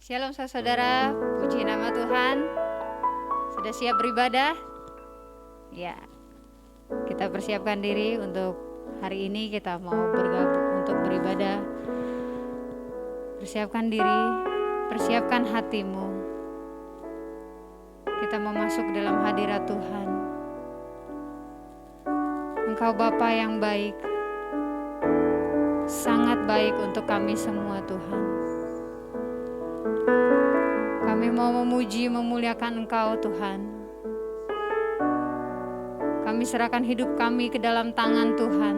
Shalom saudara, puji nama Tuhan. Sudah siap beribadah? Ya, kita persiapkan diri untuk hari ini kita mau bergabung untuk beribadah. Persiapkan diri, persiapkan hatimu. Kita mau masuk dalam hadirat Tuhan. Engkau Bapa yang baik, sangat baik untuk kami semua Tuhan. Kami mau memuji, memuliakan Engkau Tuhan. Kami serahkan hidup kami ke dalam tangan Tuhan.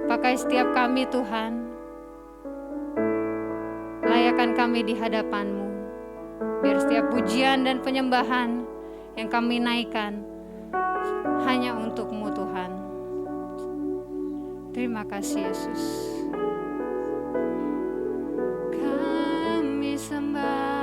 Pakai setiap kami Tuhan. Layakan kami di hadapan-Mu. Biar setiap pujian dan penyembahan yang kami naikkan hanya untuk-Mu Tuhan. Terima kasih Yesus. Kami sembah.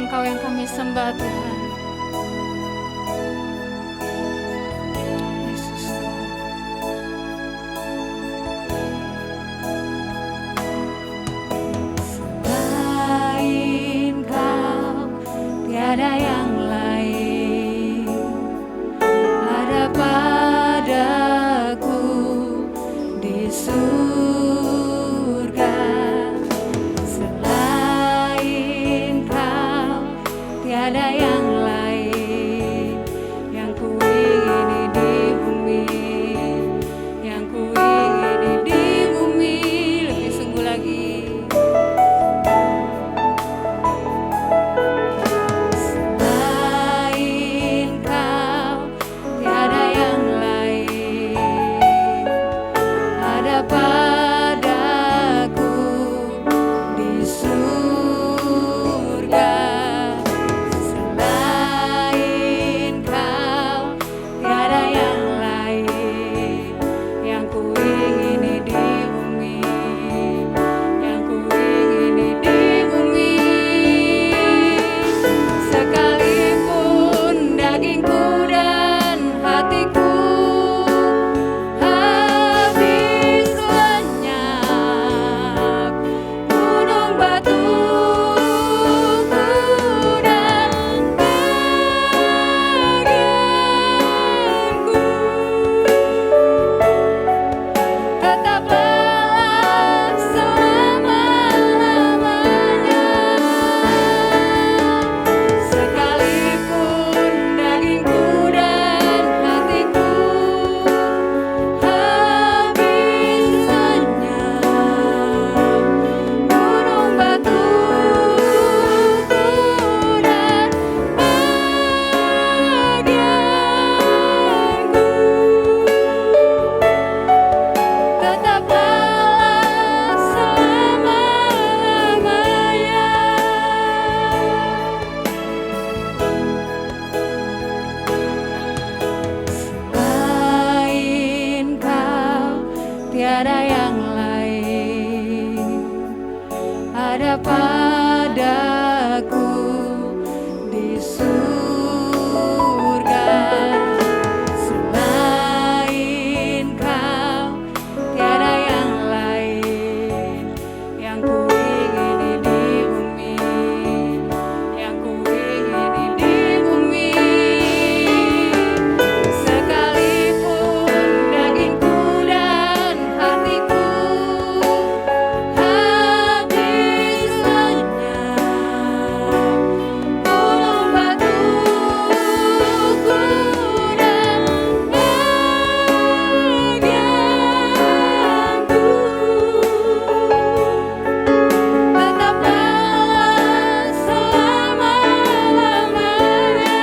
Engkau yang kami sembah Tuhan. Yesus Tuhan. padaku di surga. Selain Kau tiada yang lain yang ku ingini di bumi, yang ku ingini di bumi. Sekalipun dagingku dan hatiku habis lenyap, gunung batuku dan bagianku tetaplah selama-lamanya.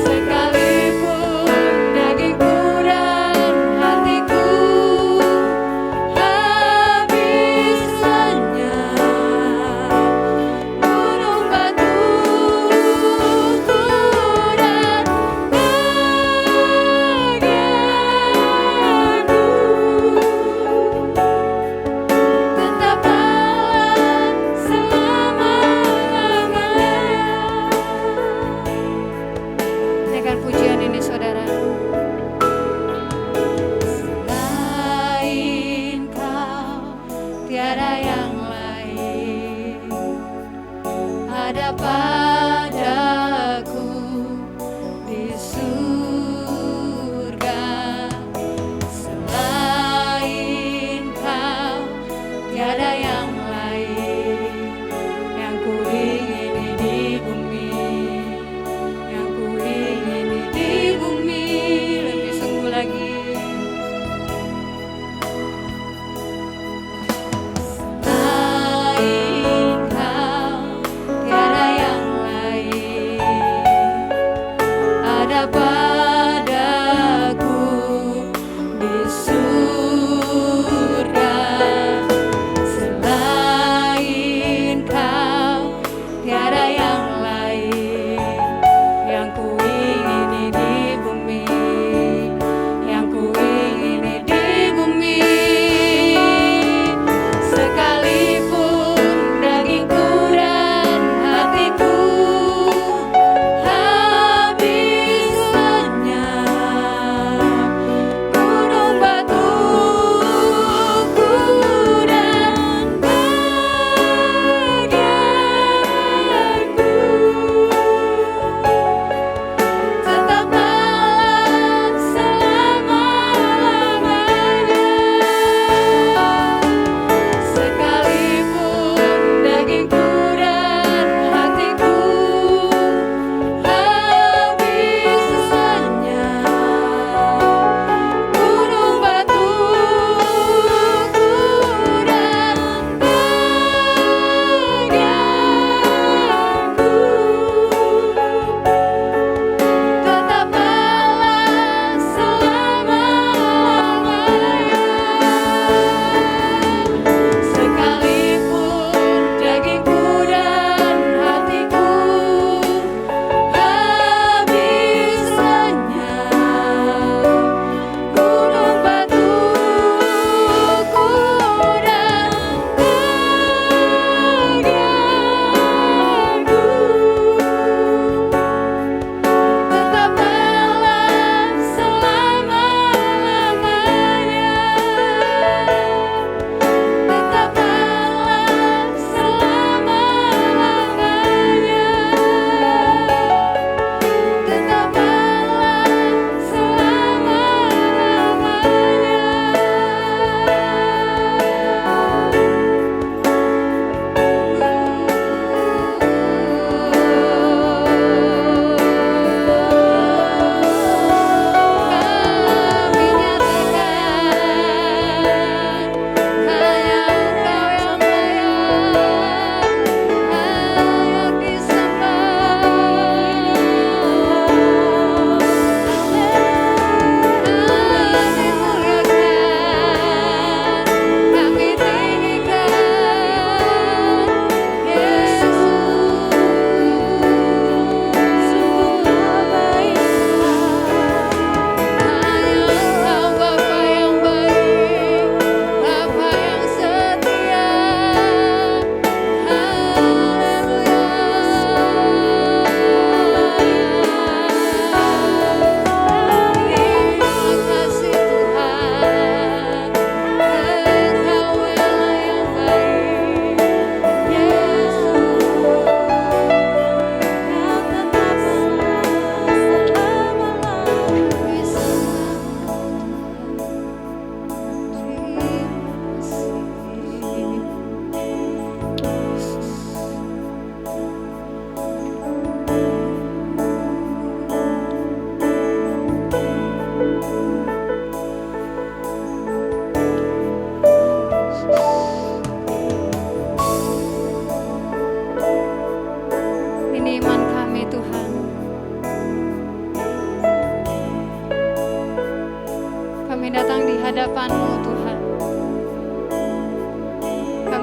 Sekalipun dagingku dan hatiku habis lenyap, gunung batuku dan bagianku tetaplah selama-lamanya. Naikkan pujian ini saudara. Selain Kau tiada yang lain ada padaku di surga. Selain Kau tiada yang lain yang ku ingini di bumi, yang ku ingini di bumi. Lebih sungguh lagi. Selain Kau tiada yang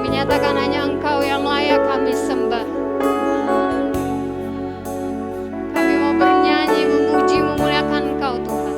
Kami nyatakan hanya Engkau yang layak kami sembah. Kami mau bernyanyi, memuji, memuliakan Engkau Tuhan.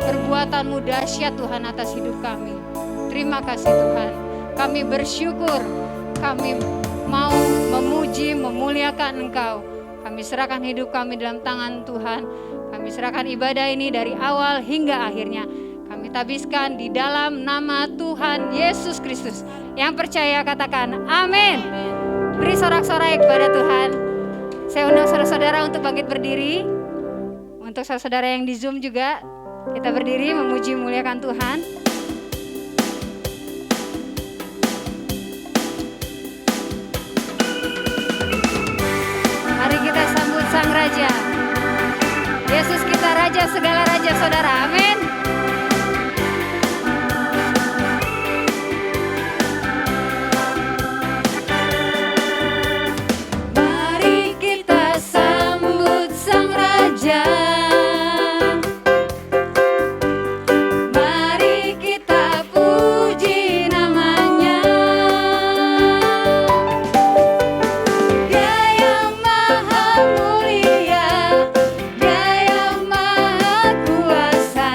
Perbuatanmu dahsyat Tuhan atas hidup kami. Terima kasih Tuhan. Kami bersyukur, kami mau memuji, memuliakan Engkau. Kami serahkan hidup kami dalam tangan Tuhan. Kami serahkan ibadah ini dari awal hingga akhirnya. Kami tabiskan di dalam nama Tuhan Yesus Kristus. Yang percaya katakan amin. Beri sorak-sorai kepada Tuhan. Saya undang saudara-saudara untuk bangkit berdiri. Untuk saudara-saudara yang di Zoom juga, kita berdiri memuji memuliakan Tuhan. Mari kita sambut Sang Raja. Yesus kita Raja segala raja saudara. Amin. Mari kita sambut Sang Raja. Kuasa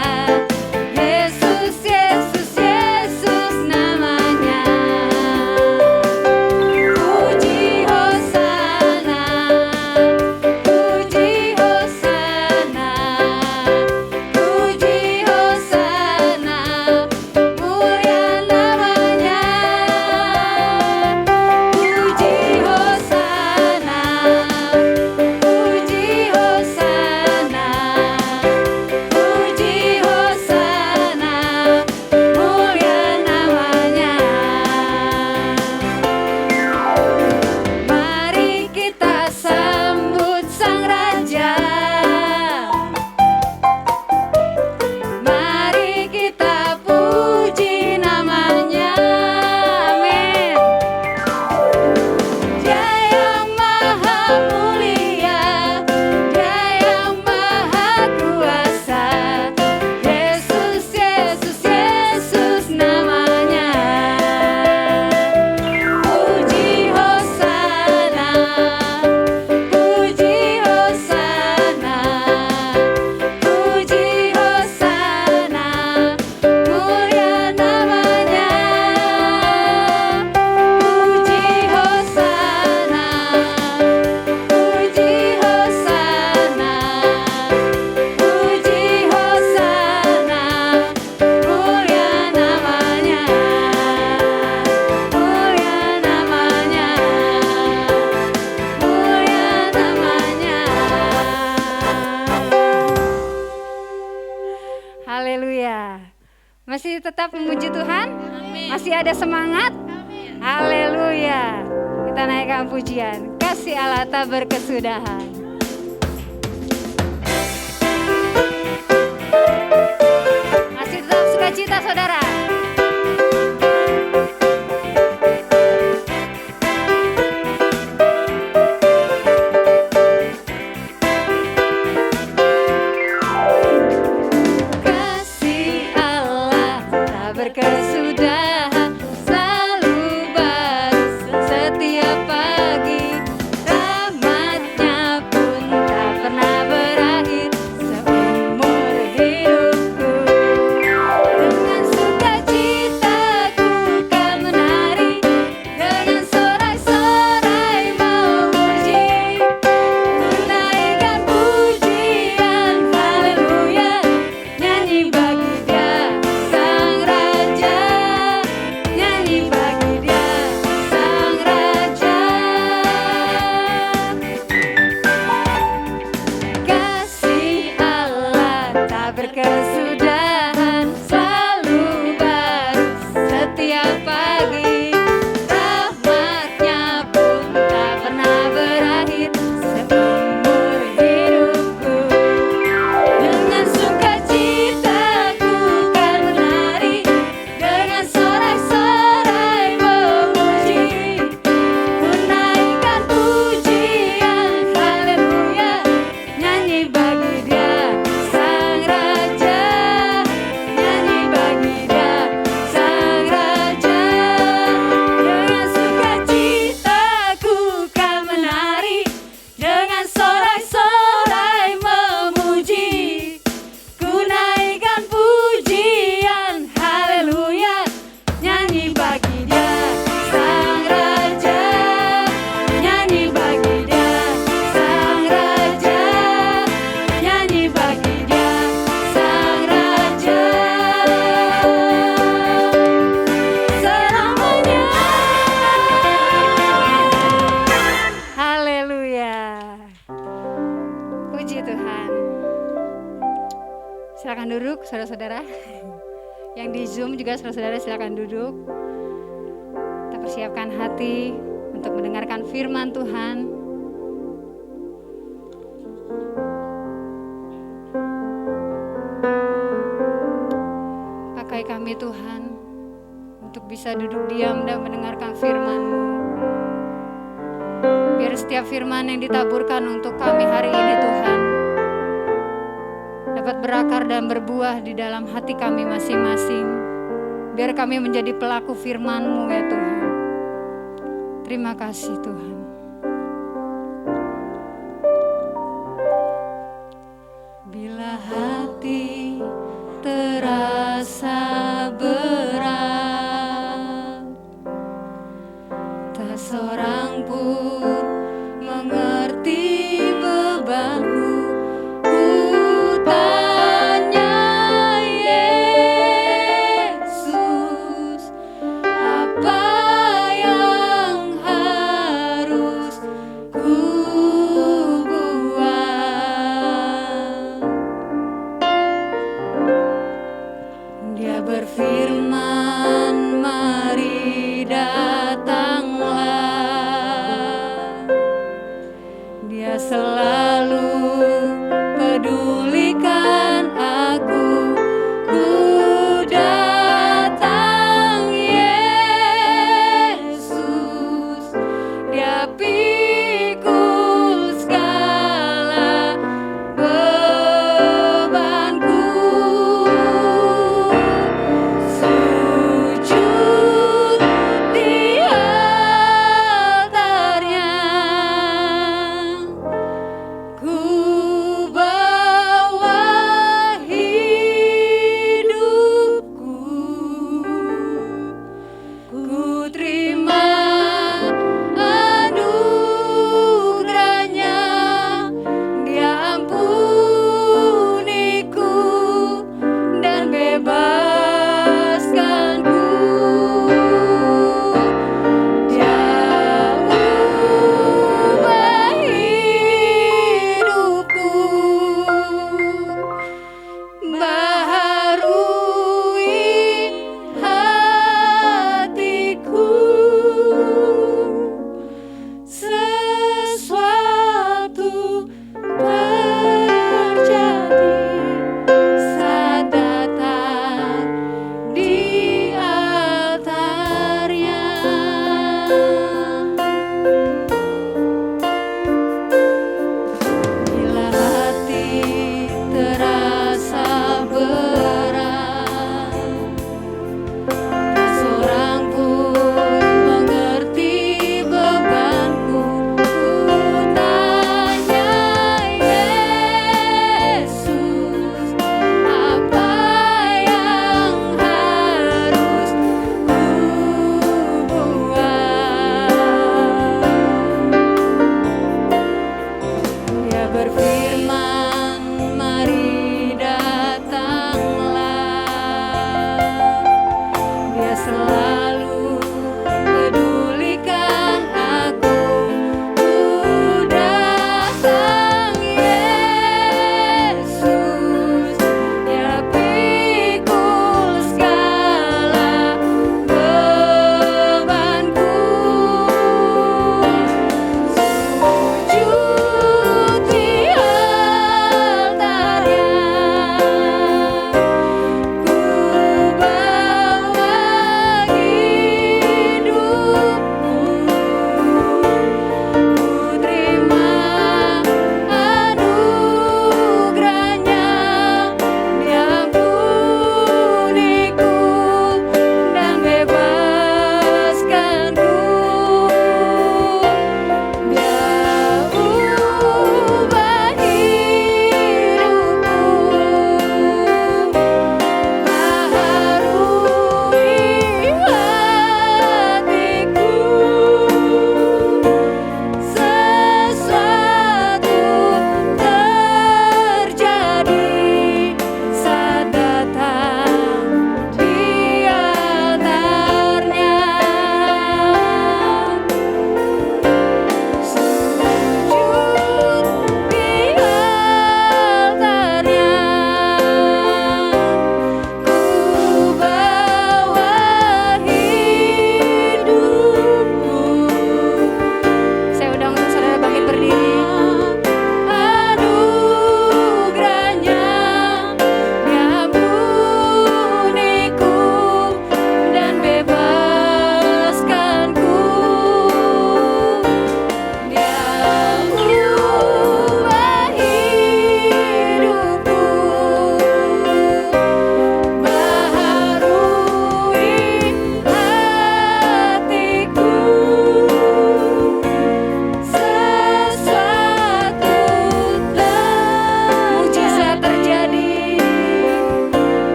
siap memuji Tuhan? Masih ada semangat? Haleluya. Kita naikkan pujian. Kasih Allah tak berkesudahan. Masih tetap sukacita saudara. Berkesudahan selalu baru setiap pagi, rahmatnya pun tak pernah berakhir seumur hidupku. Dengan sukacita ku kan menari, dengan sorai-sorai memuji, menaikkan pujian haleluya, nyanyi bagi Dia Sang Raja, nyanyi bagi Dia Sang Raja. Kasih Allah tak berkesudahan selalu baru setiap pagi, rahmatnya pun tak pernah berakhir seumur hidupku. Dengan sukacita ku kan menari, dengan sorai-sorai memuji, ku naikkan pujian haleluya, nyanyi bagi Dia Sang Raja, nyanyi bagi Dia Sang Raja. Dengan sukacita ku kan menari, dengan sorai-sorai memuji, ku naikkan pujian haleluya, nyanyi bagi Dia Sang Raja, nyanyi bagi Dia Sang Raja, nyanyi bagi Dia Sang Raja selamanya. Haleluya. Puji Tuhan. Silakan duduk saudara-saudara. Yang di Zoom juga saudara-saudara silakan duduk. Kita persiapkan hati untuk mendengarkan firman Tuhan. Pakai kami Tuhan untuk bisa duduk diam dan mendengarkan firman-Mu. Biar setiap firman yang ditaburkan untuk kami hari ini Tuhan dapat berakar dan berbuah di dalam hati kami masing-masing. Biar kami menjadi pelaku firman-Mu ya Tuhan. Terima kasih Tuhan. Bila hati terasa berat, tak seorang pun mengerti bebanku. Ku tanya Yesus, apa yang harus ku buat? Dia berfirman, mari datanglah. Dia selalu pedulikan aku. Ku datang Yesus, Dia pikul segala bebanku. Sujud di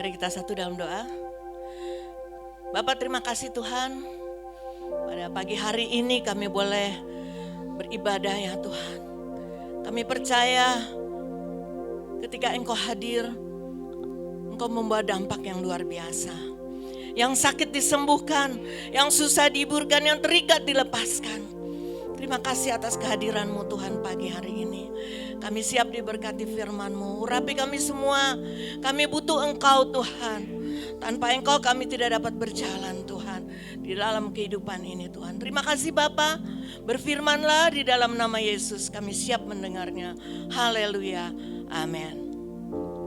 Mari kita satu dalam doa. Bapa, terima kasih Tuhan. Pada pagi hari ini kami boleh beribadah ya Tuhan. Kami percaya ketika Engkau hadir, Engkau membawa dampak yang luar biasa. Yang sakit disembuhkan, yang susah dihiburkan, yang terikat dilepaskan. Terima kasih atas kehadiran-Mu Tuhan pagi hari ini. Kami siap diberkati firman-Mu. Urapi kami semua, kami butuh Engkau Tuhan. Tanpa Engkau kami tidak dapat berjalan Tuhan di dalam kehidupan ini Tuhan. Terima kasih Bapa, berfirmanlah di dalam nama Yesus, kami siap mendengarnya. Haleluya, amin.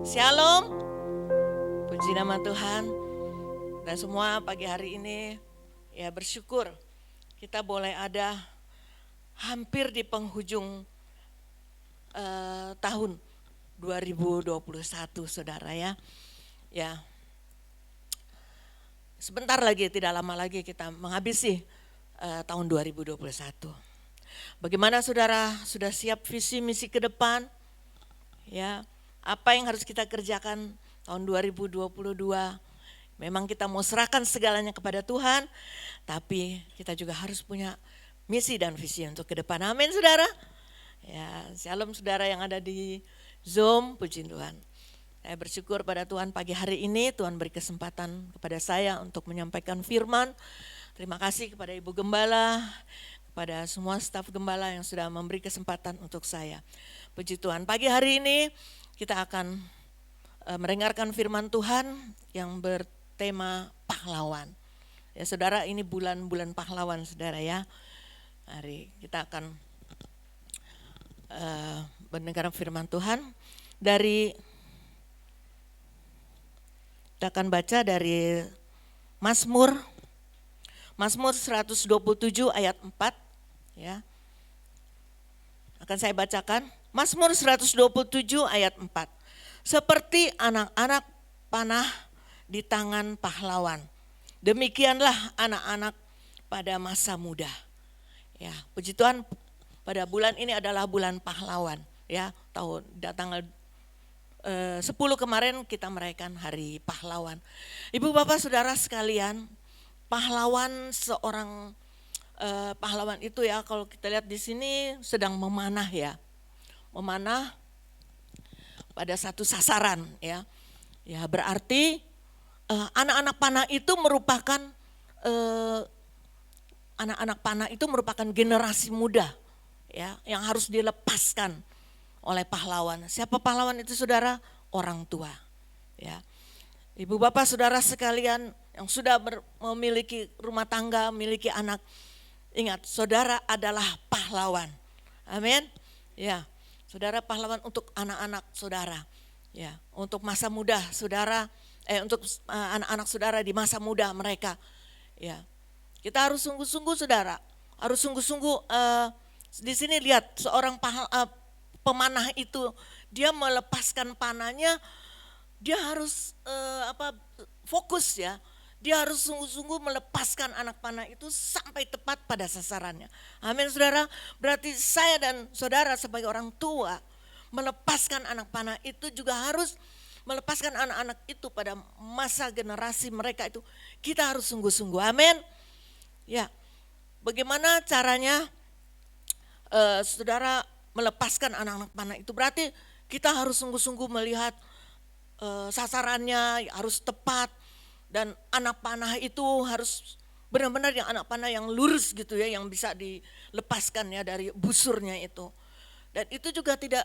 Shalom, puji nama Tuhan. Dan semua pagi hari ini ya bersyukur kita boleh ada hampir di penghujung tahun 2021 saudara ya. Ya, sebentar lagi, tidak lama lagi kita menghabisi tahun 2021. Bagaimana saudara, sudah siap visi misi ke depan? Ya, apa yang harus kita kerjakan tahun 2022? Memang kita mau serahkan segalanya kepada Tuhan, tapi kita juga harus punya misi dan visi untuk ke depan. Amin saudara. Ya, shalom saudara yang ada di Zoom, puji Tuhan. Saya bersyukur pada Tuhan pagi hari ini Tuhan beri kesempatan kepada saya untuk menyampaikan firman. Terima kasih kepada Ibu Gembala, kepada semua staf Gembala yang sudah memberi kesempatan untuk saya. Puji Tuhan, pagi hari ini kita akan mendengarkan firman Tuhan yang bertema pahlawan. Ya saudara, ini bulan-bulan pahlawan saudara ya. Mari kita akan mendengar firman Tuhan kita akan baca dari Mazmur 127 ayat 4 ya. Akan saya bacakan Mazmur 127 ayat 4. Seperti anak-anak panah di tangan pahlawan, demikianlah anak-anak pada masa muda. Ya, puji Tuhan, pada bulan ini adalah bulan pahlawan ya. Tanggal 10 kemarin kita merayakan hari pahlawan. Ibu bapak saudara sekalian, pahlawan seorang pahlawan itu ya, kalau kita lihat di sini sedang memanah ya. Memanah pada satu sasaran ya. Ya berarti anak-anak panah itu merupakan generasi muda ya, yang harus dilepaskan oleh pahlawan. Siapa pahlawan itu saudara? Orang tua. Ya. Ibu bapak saudara sekalian yang sudah memiliki rumah tangga, memiliki anak, ingat saudara adalah pahlawan. Amin. Ya, saudara pahlawan untuk anak-anak saudara. Ya, untuk masa muda saudara, untuk anak-anak saudara di masa muda mereka. Ya, kita harus sungguh-sungguh saudara, harus sungguh-sungguh. Di sini lihat seorang pemanah itu, dia melepaskan panahnya, dia harus fokus ya. Dia harus sungguh-sungguh melepaskan anak panah itu sampai tepat pada sasarannya. Amin saudara. Berarti saya dan saudara sebagai orang tua melepaskan anak panah itu juga harus melepaskan anak-anak itu pada masa generasi mereka itu. Kita harus sungguh-sungguh. Amin. Ya. Bagaimana caranya saudara melepaskan anak-anak panah itu? Berarti kita harus sungguh-sungguh melihat sasarannya harus tepat, dan anak panah itu harus benar-benar yang anak panah yang lurus gitu ya, yang bisa dilepaskan ya dari busurnya itu. Dan itu juga tidak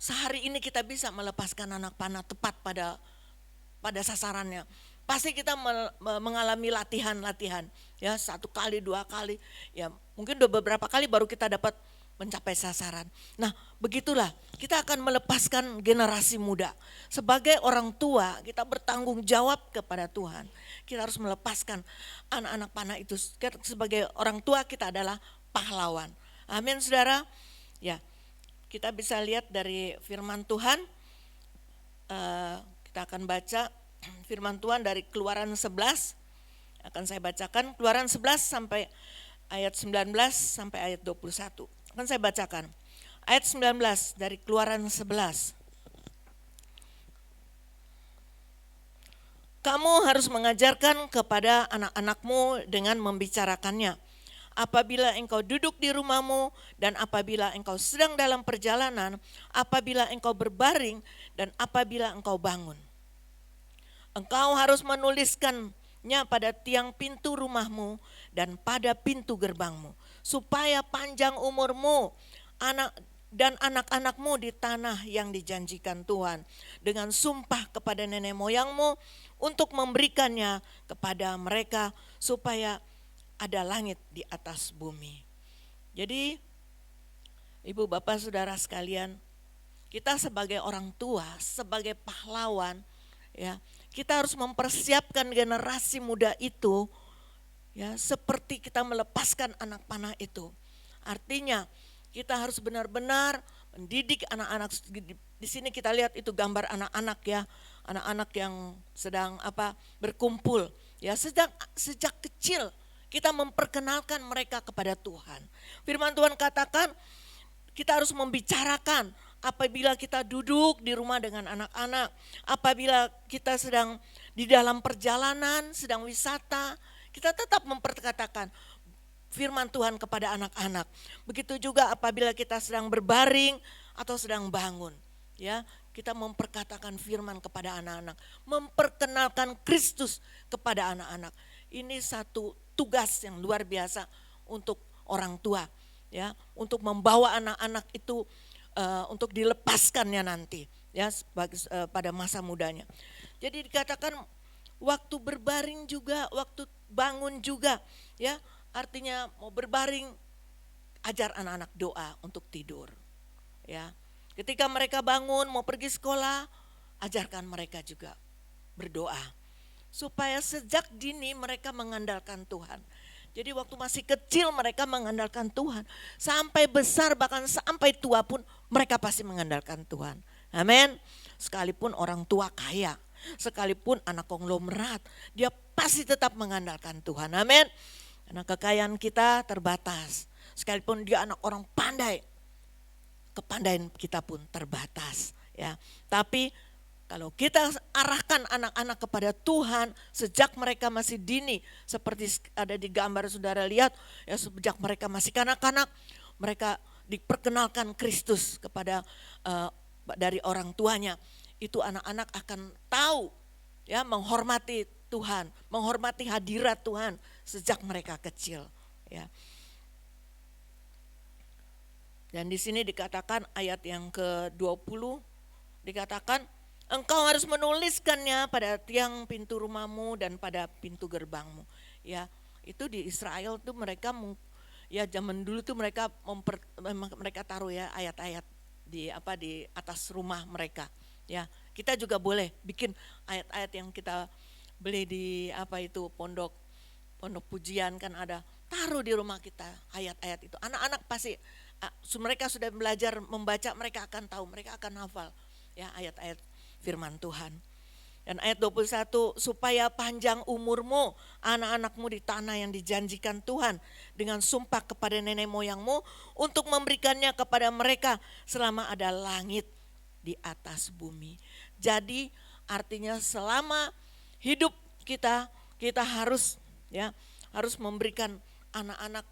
sehari ini kita bisa melepaskan anak panah tepat pada sasarannya. Pasti kita mengalami latihan-latihan ya, 1 kali 2 kali ya, mungkin udah beberapa kali baru kita dapat mencapai sasaran. Nah begitulah kita akan melepaskan generasi muda. Sebagai orang tua kita bertanggung jawab kepada Tuhan. Kita harus melepaskan anak-anak panah itu. Sebagai orang tua kita adalah pahlawan. Amin saudara. Ya, kita bisa lihat dari firman Tuhan. Kita akan baca firman Tuhan dari Keluaran 11. Akan saya bacakan Keluaran 11 sampai ayat 19 sampai ayat 21. Akan saya bacakan ayat 19 dari Keluaran 11. Kamu harus mengajarkan kepada anak-anakmu dengan membicarakannya. Apabila engkau duduk di rumahmu dan apabila engkau sedang dalam perjalanan, apabila engkau berbaring dan apabila engkau bangun. Engkau harus menuliskannya pada tiang pintu rumahmu dan pada pintu gerbangmu, supaya panjang umurmu dan anak-anakmu di tanah yang dijanjikan Tuhan dengan sumpah kepada nenek moyangmu untuk memberikannya kepada mereka supaya ada langit di atas bumi. Jadi ibu bapak saudara sekalian, kita sebagai orang tua, sebagai pahlawan, ya, kita harus mempersiapkan generasi muda itu, ya, seperti kita melepaskan anak panah itu. Artinya kita harus benar-benar mendidik anak-anak. Di sini kita lihat itu gambar anak-anak, ya, anak-anak yang sedang berkumpul, ya, sejak kecil kita memperkenalkan mereka kepada Tuhan. Firman Tuhan katakan kita harus membicarakan apabila kita duduk di rumah dengan anak-anak, apabila kita sedang di dalam perjalanan, sedang wisata, kita tetap memperkatakan firman Tuhan kepada anak-anak. Begitu juga apabila kita sedang berbaring atau sedang bangun, ya, kita memperkatakan firman kepada anak-anak, memperkenalkan Kristus kepada anak-anak. Ini satu tugas yang luar biasa untuk orang tua, ya, untuk membawa anak-anak itu untuk dilepaskannya nanti, ya, pada masa mudanya. Jadi dikatakan waktu berbaring juga, waktu bangun juga, ya, artinya mau berbaring, ajar anak-anak doa untuk tidur, ya. Ketika mereka bangun mau pergi sekolah, ajarkan mereka juga berdoa supaya sejak dini mereka mengandalkan Tuhan. Jadi waktu masih kecil mereka mengandalkan Tuhan, sampai besar bahkan sampai tua pun mereka pasti mengandalkan Tuhan. Amin. Sekalipun orang tua kaya, sekalipun anak konglomerat, dia pasti tetap mengandalkan Tuhan. Amin. Karena kekayaan kita terbatas. Sekalipun dia anak orang pandai, kepandaian kita pun terbatas, ya. Tapi kalau kita arahkan anak-anak kepada Tuhan sejak mereka masih dini, seperti ada di gambar saudara lihat, ya, sejak mereka masih kanak-kanak, mereka diperkenalkan Kristus kepada dari orang tuanya. Itu anak-anak akan tahu, ya, menghormati Tuhan, menghormati hadirat Tuhan sejak mereka kecil, ya. Dan di sini dikatakan ayat yang ke-20 dikatakan engkau harus menuliskannya pada tiang pintu rumahmu dan pada pintu gerbangmu. Ya, itu di Israel tuh mereka, ya, zaman dulu tuh mereka mereka taruh, ya, ayat-ayat di atas rumah mereka. Ya, kita juga boleh bikin ayat-ayat yang kita beli di pondok pujian kan ada, taruh di rumah kita ayat-ayat itu. Anak-anak pasti mereka sudah belajar membaca, mereka akan tahu, mereka akan hafal, ya, ayat-ayat firman Tuhan. Dan ayat 21, supaya panjang umurmu, anak-anakmu di tanah yang dijanjikan Tuhan dengan sumpah kepada nenek moyangmu untuk memberikannya kepada mereka selama ada langit di atas bumi. Jadi artinya selama hidup kita harus, ya, harus memberikan anak-anak,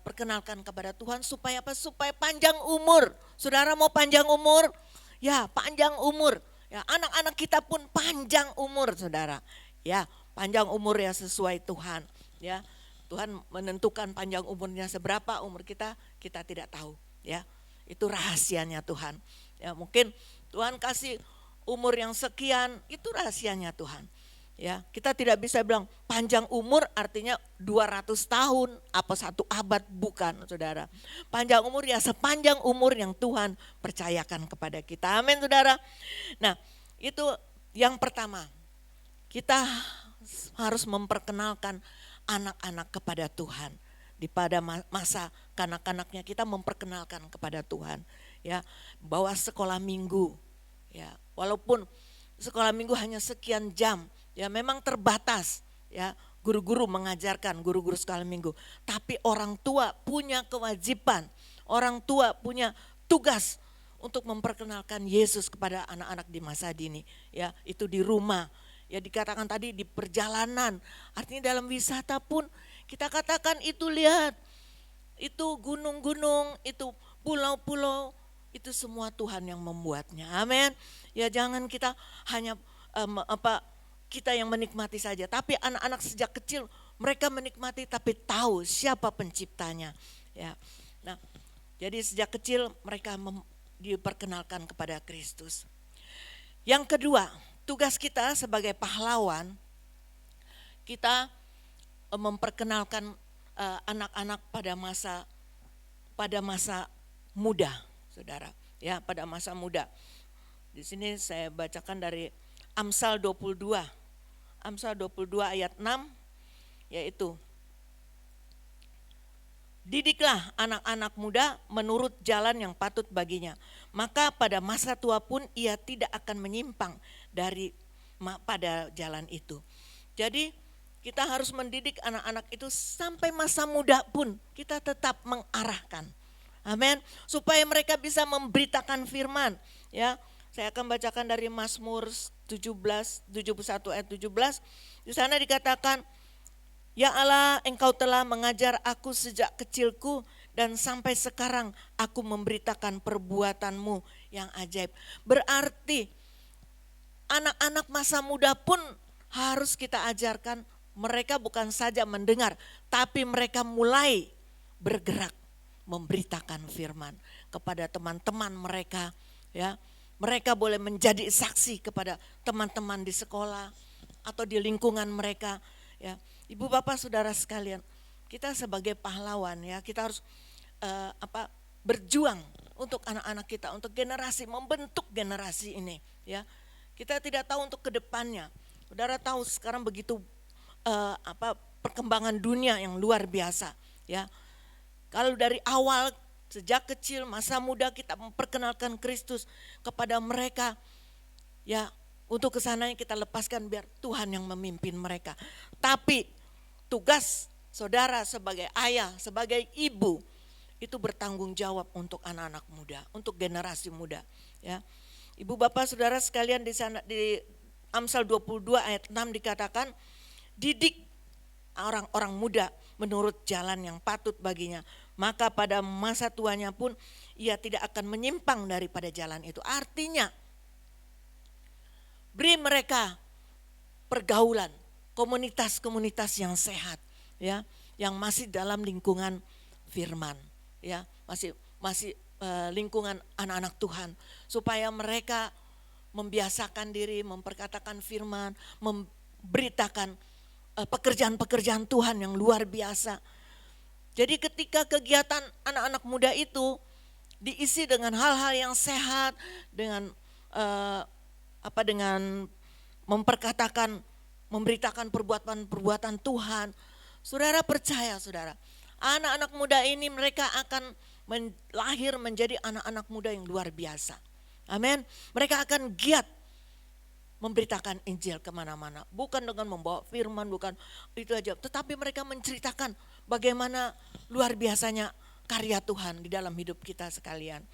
perkenalkan kepada Tuhan supaya apa? Supaya panjang umur. Saudara mau panjang umur? Ya, panjang umur. Ya, anak-anak kita pun panjang umur, saudara. Ya, panjang umur ya sesuai Tuhan. Ya, Tuhan menentukan panjang umurnya seberapa, umur kita tidak tahu. Ya, itu rahasianya Tuhan. Ya, mungkin Tuhan kasih umur yang sekian, itu rahasianya Tuhan. Ya, kita tidak bisa bilang panjang umur artinya 200 tahun apa 1 abad, bukan, saudara. Panjang umur ya sepanjang umur yang Tuhan percayakan kepada kita. Amin, saudara. Nah, itu yang pertama. Kita harus memperkenalkan anak-anak kepada Tuhan. Di pada masa kanak-kanaknya kita memperkenalkan kepada Tuhan. Ya, bawa sekolah minggu. Ya, walaupun sekolah minggu hanya sekian jam, ya memang terbatas, ya, guru-guru mengajarkan, guru-guru sekolah minggu. Tapi orang tua punya kewajiban, orang tua punya tugas untuk memperkenalkan Yesus kepada anak-anak di masa dini. Ya, itu di rumah, ya dikatakan tadi di perjalanan. Artinya dalam wisata pun kita katakan itu lihat, itu gunung-gunung, itu pulau-pulau, itu semua Tuhan yang membuatnya. Amin. Ya jangan kita hanya kita yang menikmati saja, tapi anak-anak sejak kecil mereka menikmati tapi tahu siapa penciptanya. Ya. Nah, jadi sejak kecil mereka diperkenalkan kepada Kristus. Yang kedua, tugas kita sebagai pahlawan, kita memperkenalkan anak-anak pada masa muda, saudara. Ya, pada masa muda. Di sini saya bacakan dari Amsal 22. Amsal 22 ayat 6, yaitu didiklah anak-anak muda menurut jalan yang patut baginya. Maka pada masa tua pun ia tidak akan menyimpang pada jalan itu. Jadi kita harus mendidik anak-anak itu sampai masa muda pun kita tetap mengarahkan. Amin. Supaya mereka bisa memberitakan firman. Ya, saya akan bacakan dari Mazmur 71 ayat 17. Di sana dikatakan, ya Allah, Engkau telah mengajar aku sejak kecilku dan sampai sekarang aku memberitakan perbuatanmu yang ajaib. Berarti anak-anak masa muda pun harus kita ajarkan, mereka bukan saja mendengar, tapi mereka mulai bergerak memberitakan firman kepada teman-teman mereka. Ya, mereka boleh menjadi saksi kepada teman-teman di sekolah atau di lingkungan mereka. Ya, Ibu Bapak Saudara sekalian, kita sebagai pahlawan ya, kita harus berjuang untuk anak-anak kita, untuk generasi, membentuk generasi ini ya. Kita tidak tahu untuk kedepannya. Saudara tahu sekarang begitu perkembangan dunia yang luar biasa ya. Kalau dari awal sejak kecil masa muda kita memperkenalkan Kristus kepada mereka ya, untuk kesananya kita lepaskan biar Tuhan yang memimpin mereka. Tapi tugas saudara sebagai ayah, sebagai ibu itu bertanggung jawab untuk anak-anak muda, untuk generasi muda ya. Ibu Bapak Saudara sekalian, di sana di Amsal 22 ayat 6 dikatakan, didik orang-orang muda menurut jalan yang patut baginya, maka pada masa tuanya pun ia tidak akan menyimpang daripada jalan itu. Artinya beri mereka pergaulan, komunitas-komunitas yang sehat ya, yang masih dalam lingkungan firman ya, masih lingkungan anak-anak Tuhan, supaya mereka membiasakan diri memperkatakan firman, memberitakan pekerjaan-pekerjaan Tuhan yang luar biasa. Jadi ketika kegiatan anak-anak muda itu diisi dengan hal-hal yang sehat, dengan dengan memberitakan perbuatan-perbuatan Tuhan, saudara percaya saudara, anak-anak muda ini mereka akan lahir menjadi anak-anak muda yang luar biasa. Amin. Mereka akan giat memberitakan Injil kemana-mana. Bukan dengan membawa firman, bukan itu aja. Tetapi mereka menceritakan bagaimana luar biasanya karya Tuhan di dalam hidup kita sekalian.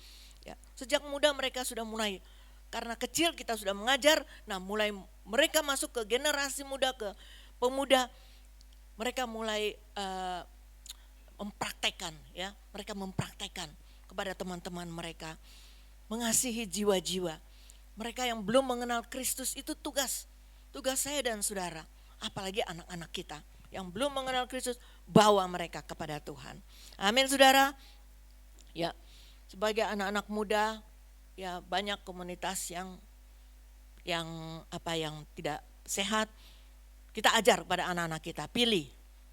Ya, sejak muda mereka sudah mulai, karena kecil kita sudah mengajar, nah mulai mereka masuk ke generasi muda, ke pemuda, mereka mulai mempraktekkan ya. Mereka mempraktekkan kepada teman-teman mereka, mengasihi jiwa-jiwa. Mereka yang belum mengenal Kristus itu tugas saya dan saudara, apalagi anak-anak kita yang belum mengenal Kristus, bawa mereka kepada Tuhan. Amin saudara. Ya, sebagai anak-anak muda ya, banyak komunitas yang tidak sehat. Kita ajar pada anak-anak kita, pilih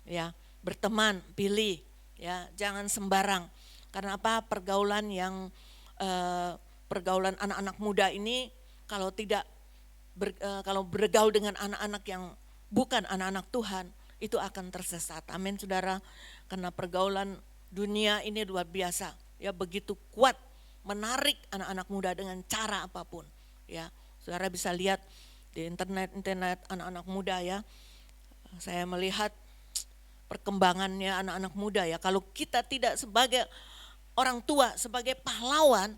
ya, berteman, pilih ya, jangan sembarang. Karena apa? Pergaulan anak-anak muda ini kalau bergaul dengan anak-anak yang bukan anak-anak Tuhan, itu akan tersesat. Amin saudara. Karena pergaulan dunia ini luar biasa ya, begitu kuat menarik anak-anak muda dengan cara apapun ya. Saudara bisa lihat di internet anak-anak muda ya. Saya melihat perkembangannya anak-anak muda ya. Kalau kita tidak sebagai orang tua, sebagai pahlawan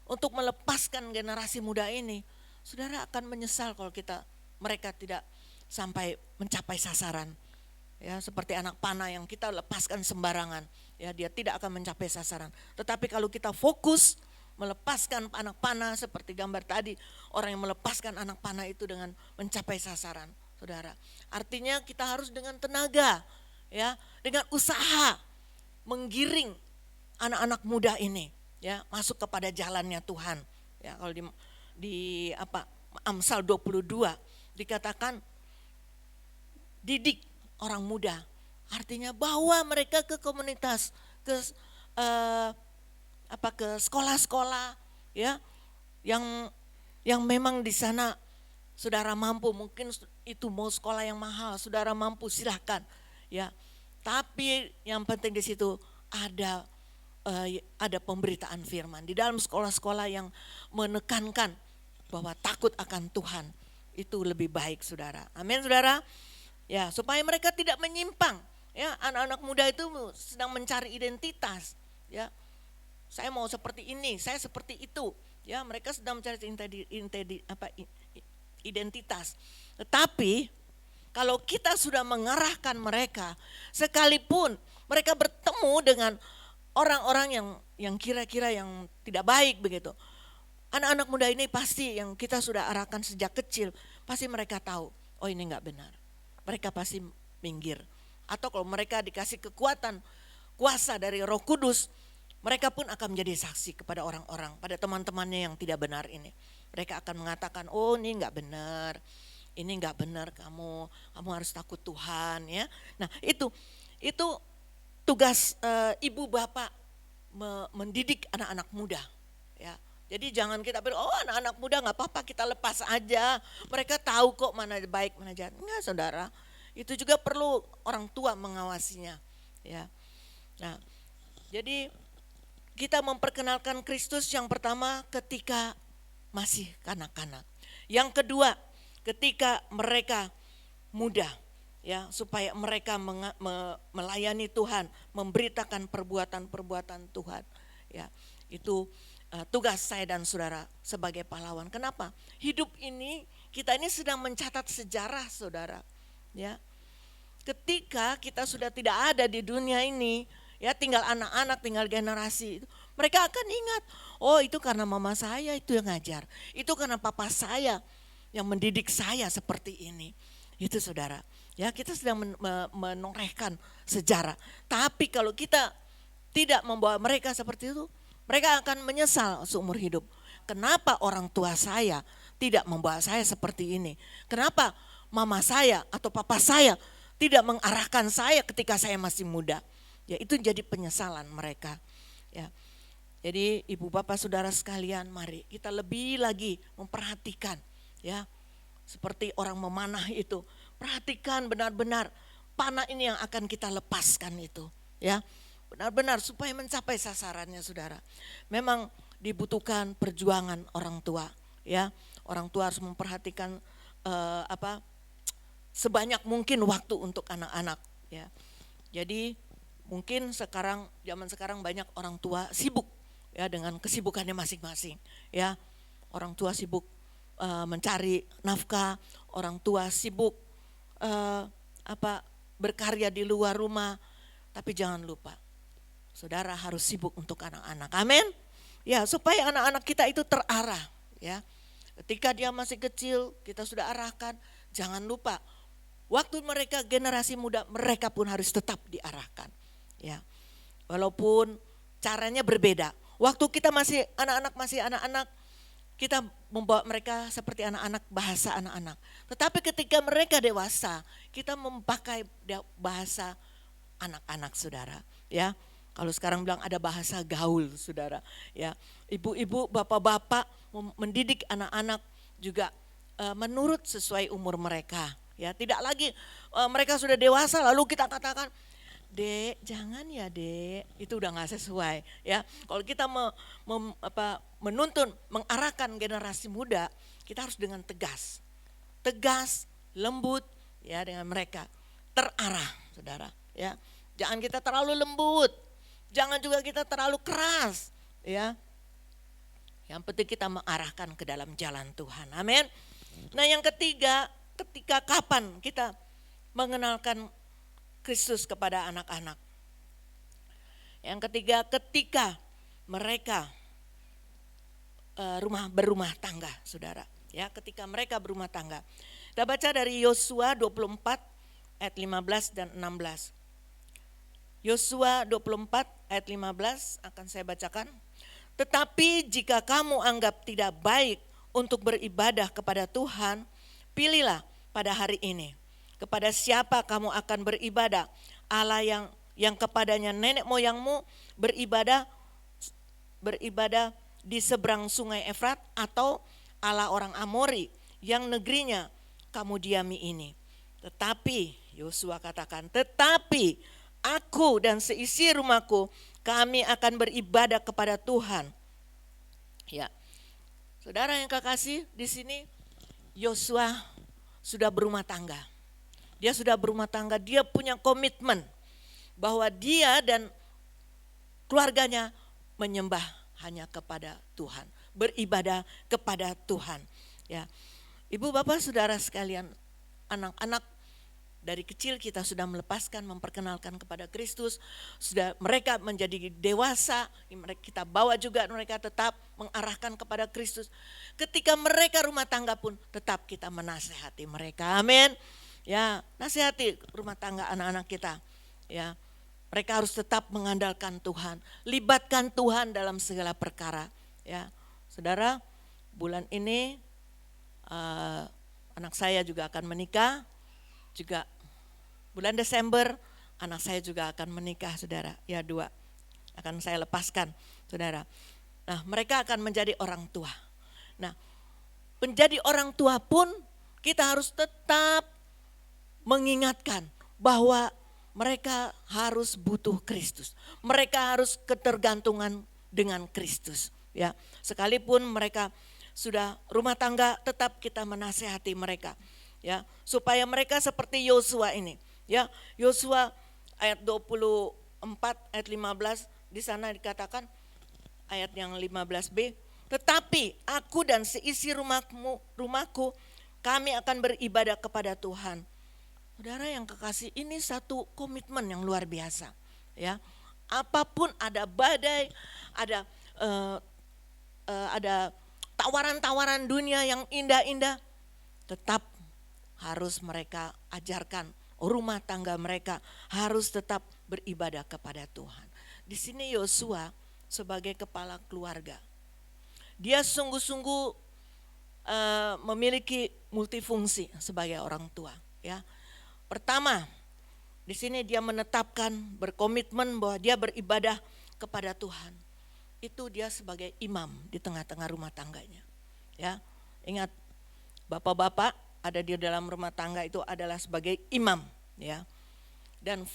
untuk melepaskan generasi muda ini, saudara akan menyesal kalau kita mereka tidak sampai mencapai sasaran. Ya, seperti anak panah yang kita lepaskan sembarangan, ya dia tidak akan mencapai sasaran. Tetapi kalau kita fokus melepaskan anak panah seperti gambar tadi, orang yang melepaskan anak panah itu dengan mencapai sasaran, saudara. Artinya kita harus dengan tenaga, ya, dengan usaha menggiring anak-anak muda ini, ya, masuk kepada jalannya Tuhan. Ya, kalau di Amsal 22 dikatakan didik orang muda, artinya bawa mereka ke komunitas, ke ke sekolah-sekolah, ya, yang memang di sana saudara mampu, mungkin itu mau sekolah yang mahal, saudara mampu silahkan, ya. Tapi yang penting di situ ada pemberitaan firman di dalam sekolah-sekolah yang menekankan bahwa takut akan Tuhan itu lebih baik, saudara. Amin, saudara. Ya, supaya mereka tidak menyimpang. Ya, anak-anak muda itu sedang mencari identitas. Ya, saya mau seperti ini, saya seperti itu. Ya, mereka sedang mencari identitas. Tetapi kalau kita sudah mengarahkan mereka, sekalipun mereka bertemu dengan orang-orang yang kira-kira yang tidak baik begitu. Anak-anak muda ini pasti yang kita sudah arahkan sejak kecil, pasti mereka tahu, oh ini enggak benar. Mereka pasti minggir. Atau kalau mereka dikasih kekuatan, kuasa dari Roh Kudus, mereka pun akan menjadi saksi kepada orang-orang, pada teman-temannya yang tidak benar ini. Mereka akan mengatakan, oh ini enggak benar, ini enggak benar, kamu harus takut Tuhan, ya. Nah itu tugas ibu bapak mendidik anak-anak muda, ya. Jadi jangan kita bilang, oh anak-anak muda gak apa-apa, kita lepas aja. Mereka tahu kok mana baik, mana jahat. Enggak, saudara. Itu juga perlu orang tua mengawasinya. Ya. Nah, jadi kita memperkenalkan Kristus yang pertama ketika masih kanak-kanak. Yang kedua, ketika mereka muda. Ya, supaya mereka melayani Tuhan, memberitakan perbuatan-perbuatan Tuhan. Ya, itu tugas saya dan saudara sebagai pahlawan. Kenapa? Hidup ini, kita ini sedang mencatat sejarah, saudara. Ya, ketika kita sudah tidak ada di dunia ini, ya tinggal anak-anak, tinggal generasi, mereka akan ingat, oh itu karena mama saya itu yang ngajar, itu karena papa saya yang mendidik saya seperti ini. Itu saudara. Ya, kita sedang menorehkan sejarah. Tapi kalau kita tidak membawa mereka seperti itu, mereka akan menyesal seumur hidup. Kenapa orang tua saya tidak membawa saya seperti ini? Kenapa mama saya atau papa saya tidak mengarahkan saya ketika saya masih muda? Ya, itu jadi penyesalan mereka. Ya. Jadi ibu bapak saudara sekalian, mari kita lebih lagi memperhatikan, ya. Seperti orang memanah itu. Perhatikan benar-benar panah ini yang akan kita lepaskan itu, ya. Benar-benar supaya mencapai sasarannya, saudara. Memang dibutuhkan perjuangan orang tua, ya. Orang tua harus memperhatikan sebanyak mungkin waktu untuk anak-anak, ya. Jadi mungkin zaman sekarang banyak orang tua sibuk, ya, dengan kesibukannya masing-masing, ya. Orang tua sibuk mencari nafkah, orang tua sibuk berkarya di luar rumah, tapi jangan lupa saudara harus sibuk untuk anak-anak. Amin. Ya, supaya anak-anak kita itu terarah, ya. Ketika dia masih kecil, kita sudah arahkan, jangan lupa waktu mereka generasi muda, mereka pun harus tetap diarahkan, ya. Walaupun caranya berbeda. Waktu kita masih anak-anak, kita membawa mereka seperti anak-anak, bahasa anak-anak. Tetapi ketika mereka dewasa, kita memakai bahasa anak-anak, saudara, ya. Kalau sekarang bilang ada bahasa gaul, saudara, ya. Ibu-ibu, bapak-bapak mendidik anak-anak juga menurut sesuai umur mereka, ya. Tidak lagi mereka sudah dewasa lalu kita katakan, Dek, jangan ya Dek, itu udah gak sesuai, ya. Kalau kita menuntun, mengarahkan generasi muda, kita harus dengan tegas, lembut, ya, dengan mereka terarah, saudara, ya. Jangan kita terlalu lembut, jangan juga kita terlalu keras, ya. Yang penting kita mengarahkan ke dalam jalan Tuhan, amin. Nah yang ketiga, ketika kapan kita mengenalkan Kristus kepada anak-anak? Yang ketiga, ketika mereka berumah tangga, saudara. Ya, ketika mereka berumah tangga. Kita baca dari Yosua 24 ayat 15 dan 16. Yosua 24 ayat 15 akan saya bacakan. Tetapi jika kamu anggap tidak baik untuk beribadah kepada Tuhan, pilihlah pada hari ini kepada siapa kamu akan beribadah. Allah yang kepadanya nenek moyangmu beribadah di seberang sungai Efrat, atau Allah orang Amori yang negerinya kamu diami ini. Tetapi Yosua katakan, tetapi aku dan seisi rumahku kami akan beribadah kepada Tuhan. Ya, saudara yang kekasih, di sini Yosua sudah berumah tangga. Dia sudah berumah tangga, dia punya komitmen bahwa dia dan keluarganya menyembah hanya kepada Tuhan, beribadah kepada Tuhan. Ya, ibu bapak saudara sekalian, anak-anak dari kecil kita sudah melepaskan, memperkenalkan kepada Kristus, sudah mereka menjadi dewasa, kita bawa juga mereka tetap mengarahkan kepada Kristus. Ketika mereka rumah tangga pun tetap kita menasehati mereka, amin. Ya, nasihati rumah tangga anak-anak kita, ya. Mereka harus tetap mengandalkan Tuhan, libatkan Tuhan dalam segala perkara. Ya, saudara, bulan ini anak saya juga akan menikah, juga bulan Desember anak saya juga akan menikah, saudara. Ya, 2 akan saya lepaskan, saudara. Nah, mereka akan menjadi orang tua. Nah, menjadi orang tua pun kita harus tetap mengingatkan bahwa mereka harus butuh Kristus. Mereka harus ketergantungan dengan Kristus. Ya, sekalipun mereka sudah rumah tangga, tetap kita menasehati mereka. Ya, supaya mereka seperti Yosua ini. Ya, Yosua ayat 24 ayat 15 di sana dikatakan ayat yang 15b, tetapi aku dan seisi rumahku kami akan beribadah kepada Tuhan. Saudara yang kekasih, ini satu komitmen yang luar biasa, ya. Apapun ada badai, ada tawaran-tawaran dunia yang indah-indah, tetap harus mereka ajarkan rumah tangga mereka harus tetap beribadah kepada Tuhan. Di sini Yosua sebagai kepala keluarga, dia sungguh-sungguh memiliki multifungsi sebagai orang tua, ya. Pertama, di sini dia menetapkan, berkomitmen bahwa dia beribadah kepada Tuhan. Itu dia sebagai imam di tengah-tengah rumah tangganya. Ya, ingat, bapak-bapak ada di dalam rumah tangga itu adalah sebagai imam, ya. Dan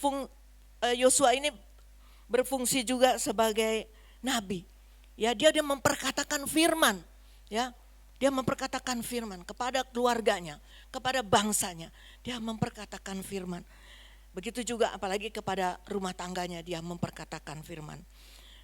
Yosua ini berfungsi juga sebagai nabi. Ya, dia memperkatakan firman, ya. Dia memperkatakan firman kepada keluarganya, kepada bangsanya. Dia memperkatakan firman. Begitu juga apalagi kepada rumah tangganya dia memperkatakan firman.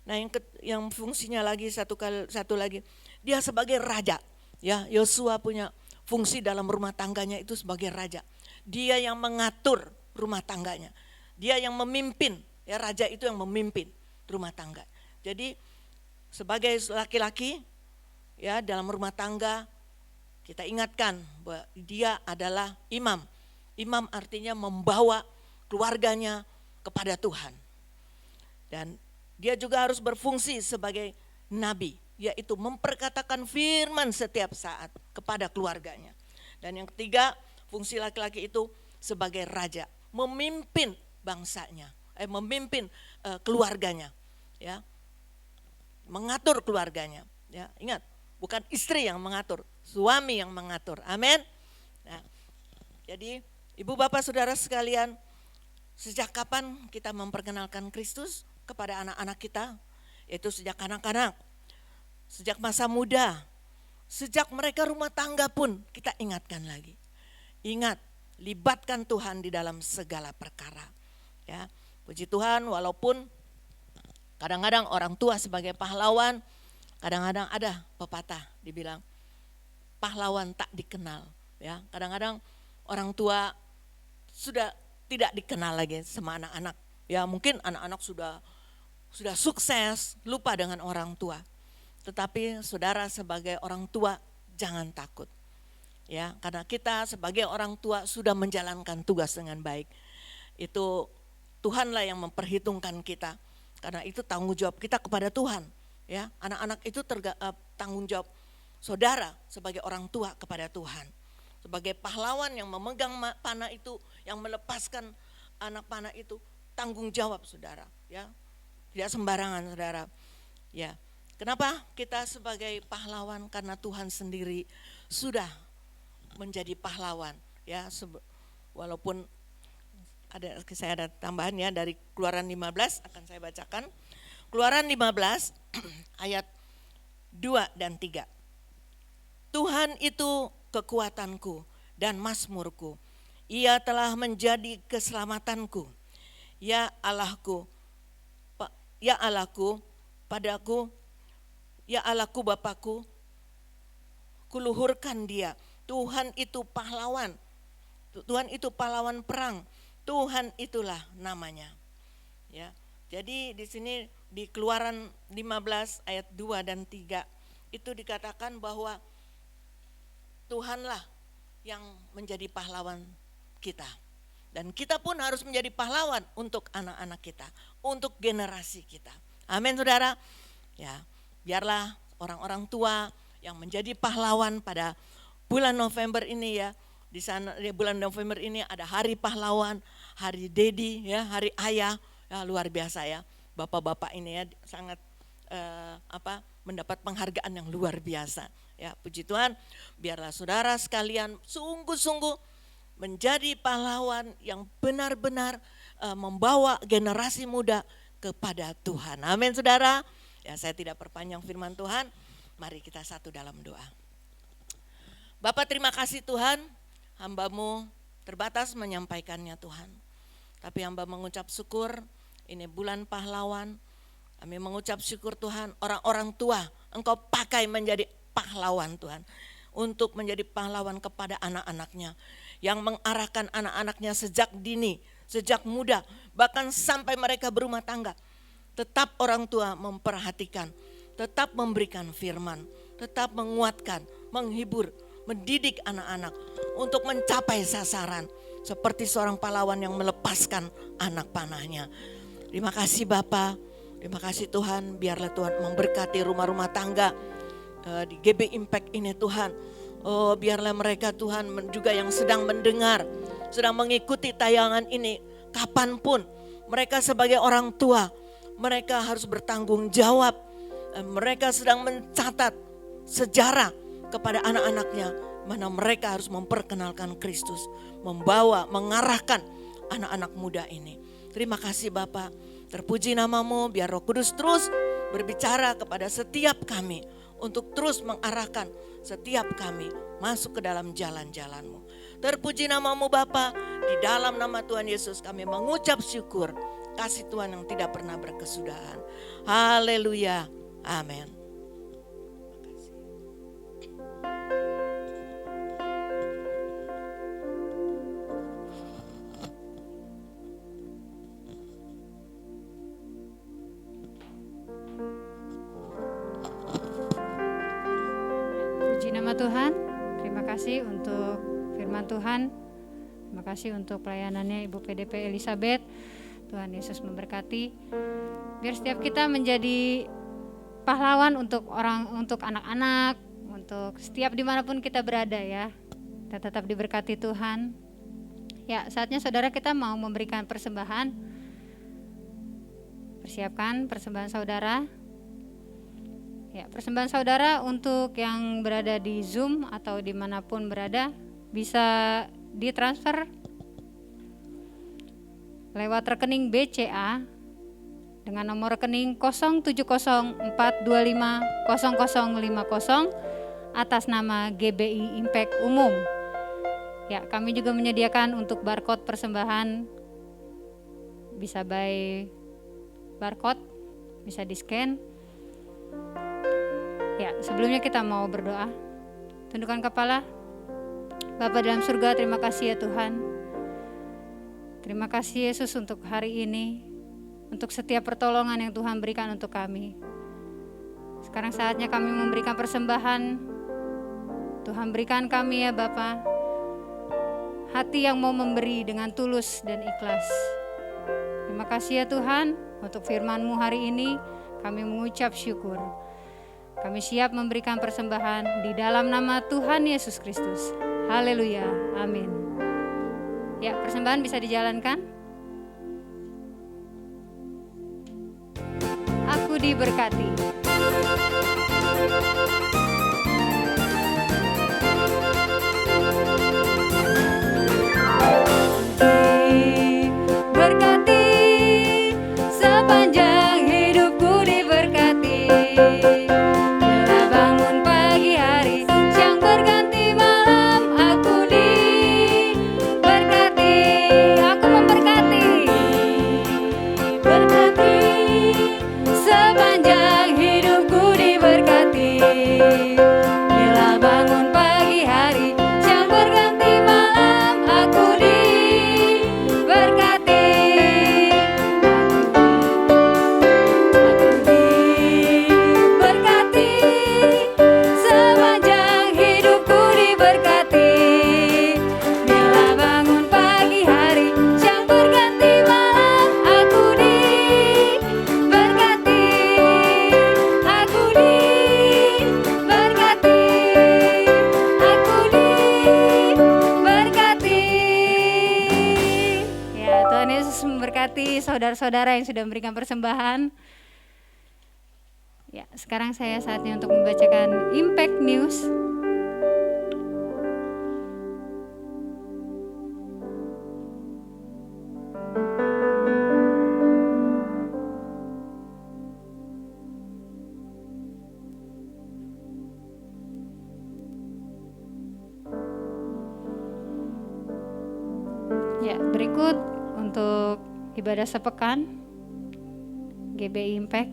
Nah, yang fungsinya lagi satu lagi, dia sebagai raja. Ya, Yosua punya fungsi dalam rumah tangganya itu sebagai raja. Dia yang mengatur rumah tangganya. Dia yang memimpin, ya, raja itu yang memimpin rumah tangga. Jadi sebagai laki-laki, ya, dalam rumah tangga kita ingatkan bahwa dia adalah imam. Imam artinya membawa keluarganya kepada Tuhan. Dan dia juga harus berfungsi sebagai nabi, yaitu memperkatakan firman setiap saat kepada keluarganya. Dan yang ketiga, fungsi laki-laki itu sebagai raja, memimpin bangsanya, memimpin keluarganya, ya, mengatur keluarganya. Ya, ingat, bukan istri yang mengatur, suami yang mengatur. Amin. Nah, jadi ibu bapak saudara sekalian, sejak kapan kita memperkenalkan Kristus kepada anak-anak kita? Yaitu sejak anak-anak, sejak masa muda, sejak mereka rumah tangga pun kita ingatkan lagi. Ingat, libatkan Tuhan di dalam segala perkara. Ya, puji Tuhan, walaupun kadang-kadang orang tua sebagai pahlawan, kadang-kadang ada pepatah dibilang pahlawan tak dikenal. Ya, kadang-kadang orang tua sudah tidak dikenal lagi sama anak-anak. Ya mungkin anak-anak sudah sukses, lupa dengan orang tua. Tetapi saudara sebagai orang tua jangan takut. Ya, karena kita sebagai orang tua sudah menjalankan tugas dengan baik. Itu Tuhanlah yang memperhitungkan kita. Karena itu tanggung jawab kita kepada Tuhan. Ya, anak-anak itu tanggung jawab saudara sebagai orang tua kepada Tuhan. Sebagai pahlawan yang memegang panah itu, yang melepaskan anak panah itu, tanggung jawab saudara. Ya, tidak sembarangan saudara. Ya, kenapa kita sebagai pahlawan? Karena Tuhan sendiri sudah menjadi pahlawan. Ya, walaupun saya ada tambahan ya dari Keluaran 15 akan saya bacakan. Keluaran 15 ayat 2 dan 3. Tuhan itu kekuatanku dan mazmurku. Ia telah menjadi keselamatanku. Ya Allahku, padaku, ya Allahku Bapakku, kuluhurkan dia. Tuhan itu pahlawan. Tuhan itu pahlawan perang. Tuhan itulah namanya. Ya. Jadi di sini di Keluaran 15 ayat 2 dan 3 itu dikatakan bahwa Tuhanlah yang menjadi pahlawan kita. Dan kita pun harus menjadi pahlawan untuk anak-anak kita, untuk generasi kita. Amin saudara. Ya, biarlah orang-orang tua yang menjadi pahlawan pada bulan November ini ya. Di sana di bulan November ini ada Hari Pahlawan, Hari Dedi ya, Hari Ayah. Ya, luar biasa ya. Bapak-bapak ini ya sangat mendapat penghargaan yang luar biasa. Ya, puji Tuhan. Biarlah saudara sekalian sungguh-sungguh menjadi pahlawan yang benar-benar membawa generasi muda kepada Tuhan. Amin saudara. Ya, saya tidak perpanjang firman Tuhan. Mari kita satu dalam doa. Bapak terima kasih Tuhan, hamba-Mu terbatas menyampaikannya Tuhan. Tapi hamba mengucap syukur, ini bulan pahlawan. Kami mengucap syukur Tuhan, orang-orang tua Engkau pakai menjadi pahlawan Tuhan. Untuk menjadi pahlawan kepada anak-anaknya. Yang mengarahkan anak-anaknya sejak dini, sejak muda, bahkan sampai mereka berumah tangga. Tetap orang tua memperhatikan, tetap memberikan firman, tetap menguatkan, menghibur, mendidik anak-anak untuk mencapai sasaran. Seperti seorang pahlawan yang melepaskan anak panahnya. Terima kasih Bapa, terima kasih Tuhan, biarlah Tuhan memberkati rumah-rumah tangga di GB Impact ini Tuhan. Oh biarlah mereka Tuhan juga yang sedang mendengar, sedang mengikuti tayangan ini kapanpun. Mereka sebagai orang tua, mereka harus bertanggung jawab. Mereka sedang mencatat sejarah kepada anak-anaknya. Mana mereka harus memperkenalkan Kristus, membawa, mengarahkan anak-anak muda ini. Terima kasih Bapa, terpuji nama-Mu, biar Roh Kudus terus berbicara kepada setiap kami. Untuk terus mengarahkan setiap kami masuk ke dalam jalan-jalan-Mu. Terpuji nama-Mu Bapa, di dalam nama Tuhan Yesus kami mengucap syukur. Kasih Tuhan yang tidak pernah berkesudahan. Haleluya, amin. Tuhan, terima kasih untuk firman Tuhan. Terima kasih untuk pelayanannya Ibu PDP Elizabeth. Tuhan Yesus memberkati. Biar setiap kita menjadi pahlawan untuk anak-anak, untuk setiap dimanapun kita berada ya. Kita tetap diberkati Tuhan. Ya, saatnya saudara kita mau memberikan persembahan. Persiapkan persembahan saudara. Ya, persembahan saudara untuk yang berada di Zoom atau dimanapun berada bisa ditransfer lewat rekening BCA dengan nomor rekening 0704250050 atas nama GBI Impact Umum. Ya, kami juga menyediakan untuk barcode persembahan, bisa by barcode, bisa di-scan. Ya, sebelumnya kita mau berdoa. Tundukkan kepala. Bapa dalam surga, terima kasih ya Tuhan. Terima kasih Yesus untuk hari ini, untuk setiap pertolongan yang Tuhan berikan untuk kami. Sekarang saatnya kami memberikan persembahan. Tuhan berikan kami ya Bapa, hati yang mau memberi dengan tulus dan ikhlas. Terima kasih ya Tuhan, untuk firman-Mu hari ini kami mengucap syukur. Kami siap memberikan persembahan di dalam nama Tuhan Yesus Kristus. Haleluya, amin. Ya, persembahan bisa dijalankan. Aku diberkati. Diberkati, sepanjang hidupku diberkati. Bila bangun pagi hari, siang berganti malam, aku diberkati. Aku memberkati. Berkati, sepanjang hidupku diberkati. Bila bangun pagi hari, siang berganti malam, aku diberkati. Aku diberkati, sepanjang hidupku diberkati. Bila bangun pagi hari, siang berganti malam, aku diberkati. Aku diberkati. Aku diberkati. Ya, Tuhan Yesus memberkati saudara-saudara yang sudah memberikan persembahan. Ya, sekarang saya saatnya untuk membacakan Impact News. Ya, berikut untuk ibadah sepekan GBI Impact.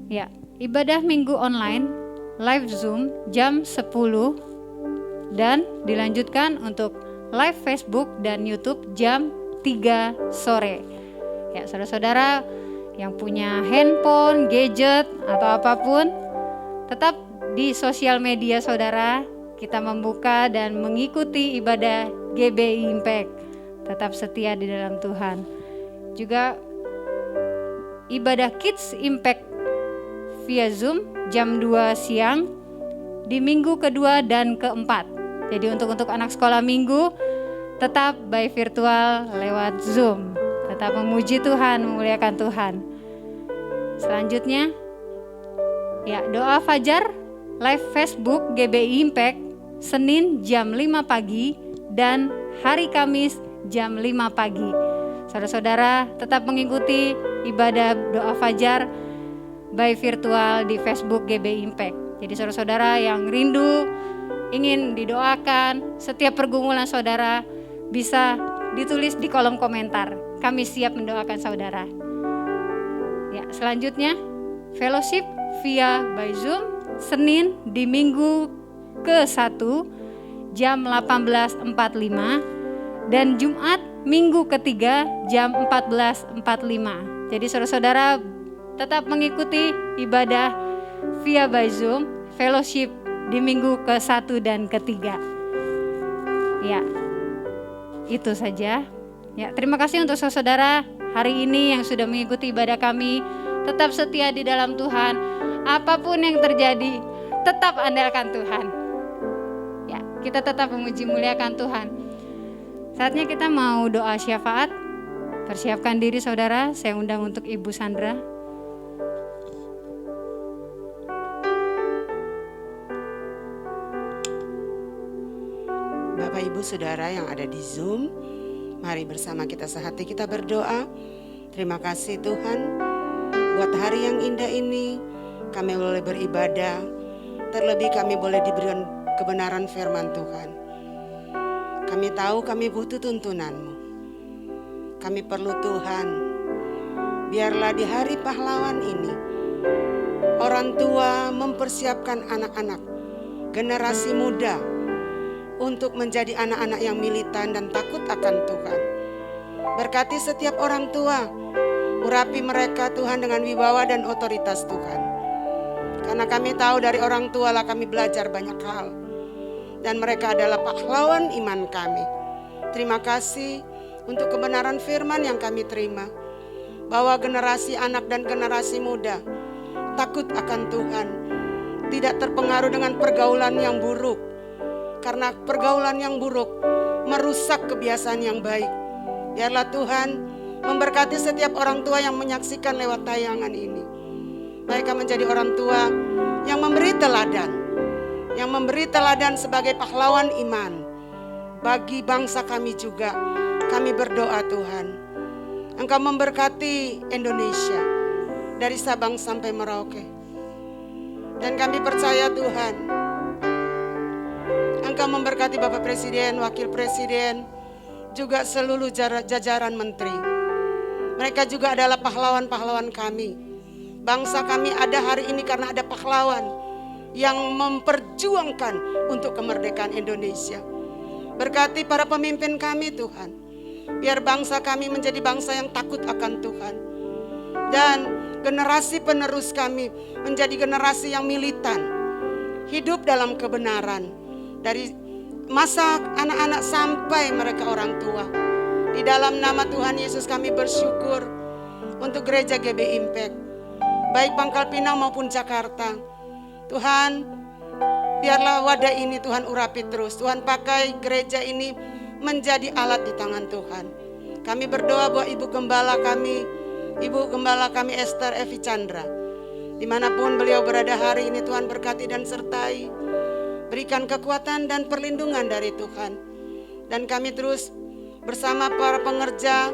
Ya, ibadah minggu online live Zoom jam 10 dan dilanjutkan untuk live Facebook dan YouTube jam 3 sore. Ya, saudara-saudara yang punya handphone, gadget atau apapun, tetap di sosial media saudara kita membuka dan mengikuti ibadah GBI Impact. Tetap setia di dalam Tuhan. Juga ibadah Kids Impact via Zoom jam 2 siang di minggu kedua dan keempat. Jadi untuk anak sekolah minggu tetap by virtual lewat Zoom. Tetap memuji Tuhan, memuliakan Tuhan. Selanjutnya, ya, doa fajar live Facebook GBI Impact Senin jam 5 pagi dan hari Kamis jam 5 pagi. Saudara-saudara tetap mengikuti ibadah doa fajar by virtual di Facebook GBI Impact. Jadi saudara-saudara yang rindu ingin didoakan, setiap pergumulan saudara bisa ditulis di kolom komentar. Kami siap mendoakan saudara. Ya, selanjutnya fellowship via by Zoom Senin di minggu ke-1 jam 18.45 dan Jumat minggu ketiga jam 14.45. Jadi saudara-saudara tetap mengikuti ibadah via by Zoom fellowship di minggu ke-1 dan ketiga. Ya, itu saja. Ya, terima kasih untuk saudara hari ini yang sudah mengikuti ibadah kami. Tetap setia di dalam Tuhan. Apapun yang terjadi, tetap andalkan Tuhan. Ya, kita tetap memuji muliakan Tuhan. Saatnya kita mau doa syafaat. Persiapkan diri saudara, saya undang untuk Ibu Sandra. Bapak Ibu Saudara yang ada di Zoom, mari bersama kita sehati kita berdoa. Terima kasih Tuhan buat hari yang indah ini. Kami boleh beribadah, terlebih kami boleh diberikan kebenaran firman Tuhan. Kami tahu kami butuh tuntunan-Mu. Kami perlu Tuhan. Biarlah di hari pahlawan ini orang tua mempersiapkan anak-anak, generasi muda untuk menjadi anak-anak yang militan dan takut akan Tuhan. Berkati setiap orang tua, urapi mereka Tuhan dengan wibawa dan otoritas Tuhan. Karena kami tahu dari orang tua lah kami belajar banyak hal. Dan mereka adalah pahlawan iman kami. Terima kasih untuk kebenaran firman yang kami terima. Bahwa generasi anak dan generasi muda takut akan Tuhan. Tidak terpengaruh dengan pergaulan yang buruk. Karena pergaulan yang buruk merusak kebiasaan yang baik. Biarlah Tuhan memberkati setiap orang tua yang menyaksikan lewat tayangan ini. Mereka menjadi orang tua yang memberi teladan. Yang memberi teladan sebagai pahlawan iman. Bagi bangsa kami juga, kami berdoa Tuhan. Engkau memberkati Indonesia dari Sabang sampai Merauke. Dan kami percaya Tuhan, Engkau memberkati Bapak Presiden, Wakil Presiden, juga seluruh jajaran menteri. Mereka juga adalah pahlawan-pahlawan kami. Bangsa kami ada hari ini karena ada pahlawan yang memperjuangkan untuk kemerdekaan Indonesia. Berkati para pemimpin kami Tuhan. Biar bangsa kami menjadi bangsa yang takut akan Tuhan. Dan generasi penerus kami menjadi generasi yang militan. Hidup dalam kebenaran. Dari masa anak-anak sampai mereka orang tua. Di dalam nama Tuhan Yesus kami bersyukur untuk gereja GB Impact. Baik Pangkal Pinang maupun Jakarta. Tuhan, biarlah wadah ini Tuhan urapi terus. Tuhan pakai gereja ini menjadi alat di tangan Tuhan. Kami berdoa buat Ibu Gembala kami Esther Evi Chandra. Dimanapun beliau berada hari ini Tuhan berkati dan sertai. Berikan kekuatan dan perlindungan dari Tuhan. Dan kami terus bersama para pengerja,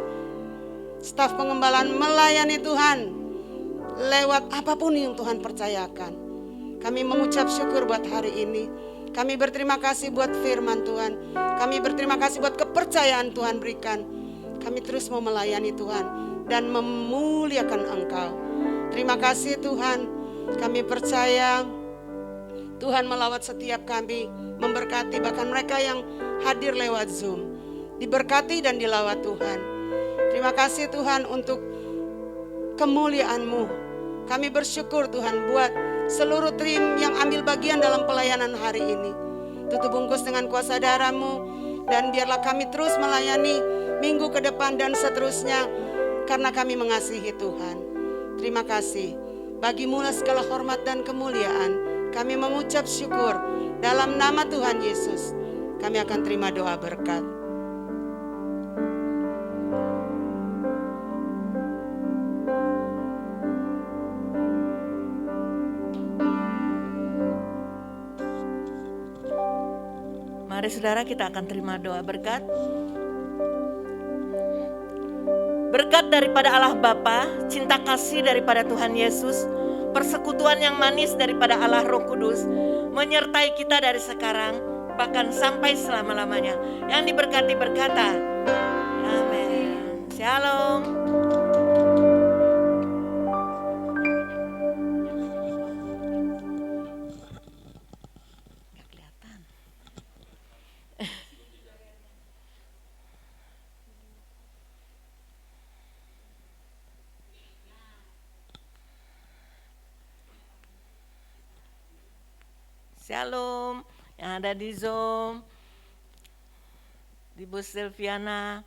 staf pengembalaan melayani Tuhan. Lewat apapun yang Tuhan percayakan. Kami mengucap syukur buat hari ini. Kami berterima kasih buat firman Tuhan. Kami berterima kasih buat kepercayaan Tuhan berikan. Kami terus mau melayani Tuhan dan memuliakan Engkau. Terima kasih Tuhan. Kami percaya Tuhan melawat setiap kami, memberkati bahkan mereka yang hadir lewat Zoom. Diberkati dan dilawat Tuhan. Terima kasih Tuhan untuk kemuliaan-Mu. Kami bersyukur Tuhan buat seluruh tim yang ambil bagian dalam pelayanan hari ini. Tutup bungkus dengan kuasa darah-Mu. Dan biarlah kami terus melayani minggu ke depan dan seterusnya. Karena kami mengasihi Tuhan. Terima kasih. Bagi-Mu segala hormat dan kemuliaan. Kami mengucap syukur dalam nama Tuhan Yesus. Kami akan terima doa berkat. Mari saudara kita akan terima doa berkat. Berkat daripada Allah Bapa, cinta kasih daripada Tuhan Yesus, persekutuan yang manis daripada Allah Roh Kudus menyertai kita dari sekarang bahkan sampai selama-lamanya. Yang diberkati berkata, amin. Shalom. Gak kelihatan. Shalom, yang ada di Zoom, Ibu Silviana,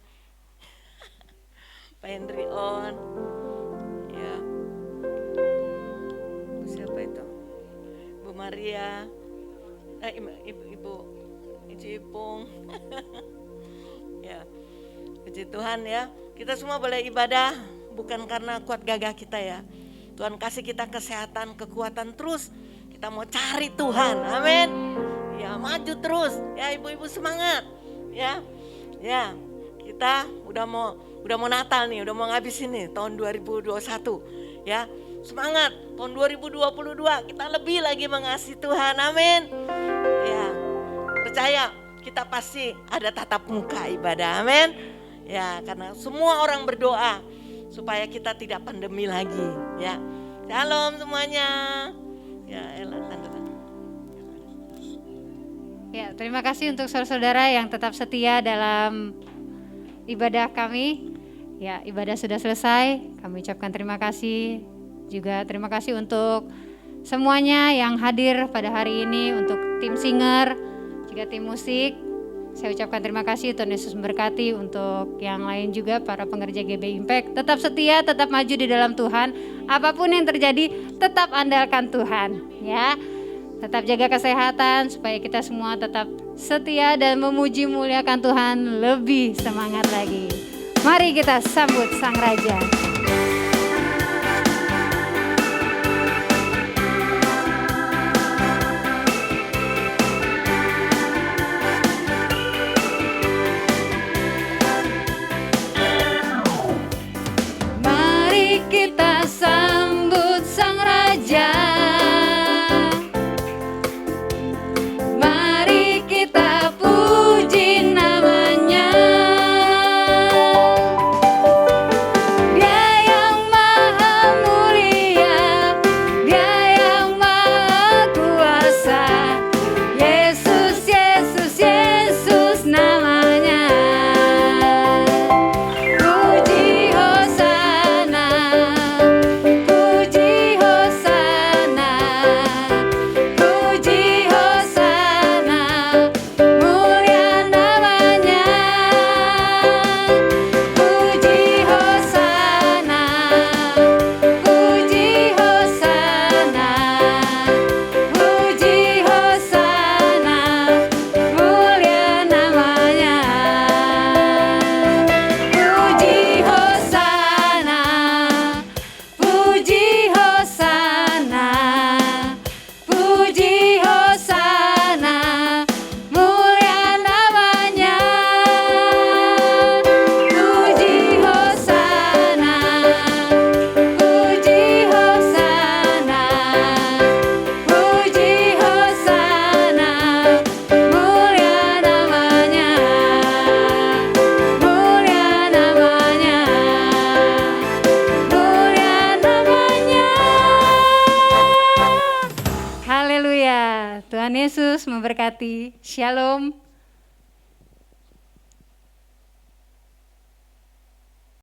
Pak Hendri On, ya, siapa itu? Bu Maria, Ibu Ipung, ya, puji Tuhan ya, kita semua boleh ibadah bukan karena kuat gagah kita ya, Tuhan kasih kita kesehatan, kekuatan terus. Kita mau cari Tuhan, amin. Ya maju terus, ya ibu-ibu semangat, ya, kita udah mau Natal nih, udah mau ngabisin nih tahun 2021, ya semangat tahun 2022 kita lebih lagi mengasihi Tuhan, amin. Ya percaya kita pasti ada tatap muka ibadah, amin. Ya karena semua orang berdoa supaya kita tidak pandemi lagi, ya. Shalom semuanya. Ya, elah, tanda. Ya, terima kasih untuk saudara-saudara yang tetap setia dalam ibadah kami. Ya, ibadah sudah selesai. Kami ucapkan terima kasih. Juga terima kasih untuk semuanya yang hadir pada hari ini, untuk tim singer, juga tim musik. Saya ucapkan terima kasih, Tuhan Yesus memberkati. Untuk yang lain juga, para pengerja GB Impact, tetap setia, tetap maju di dalam Tuhan. Apapun yang terjadi, tetap andalkan Tuhan, ya. Tetap jaga kesehatan supaya kita semua tetap setia dan memuji muliakan Tuhan lebih semangat lagi. Mari kita sambut Sang Raja. Mari kita sambut Sang Raja. Mari kita puji namanya. Dia yang maha mulia, Dia yang maha kuasa. Yesus, Yesus, Yesus namanya. Puji Hosana, puji Hosana, puji Hosana, mulia namanya. Puji Hosana, puji Hosana, puji Hosana, mulia namanya. Puji Hosana, puji Hosana, puji Hosana, mulia namanya. Puji Hosana, puji Hosana, puji Hosana, mulia namanya. Mulia namanya, mulia namanya. Haleluya, Tuhan Yesus memberkati. Shalom.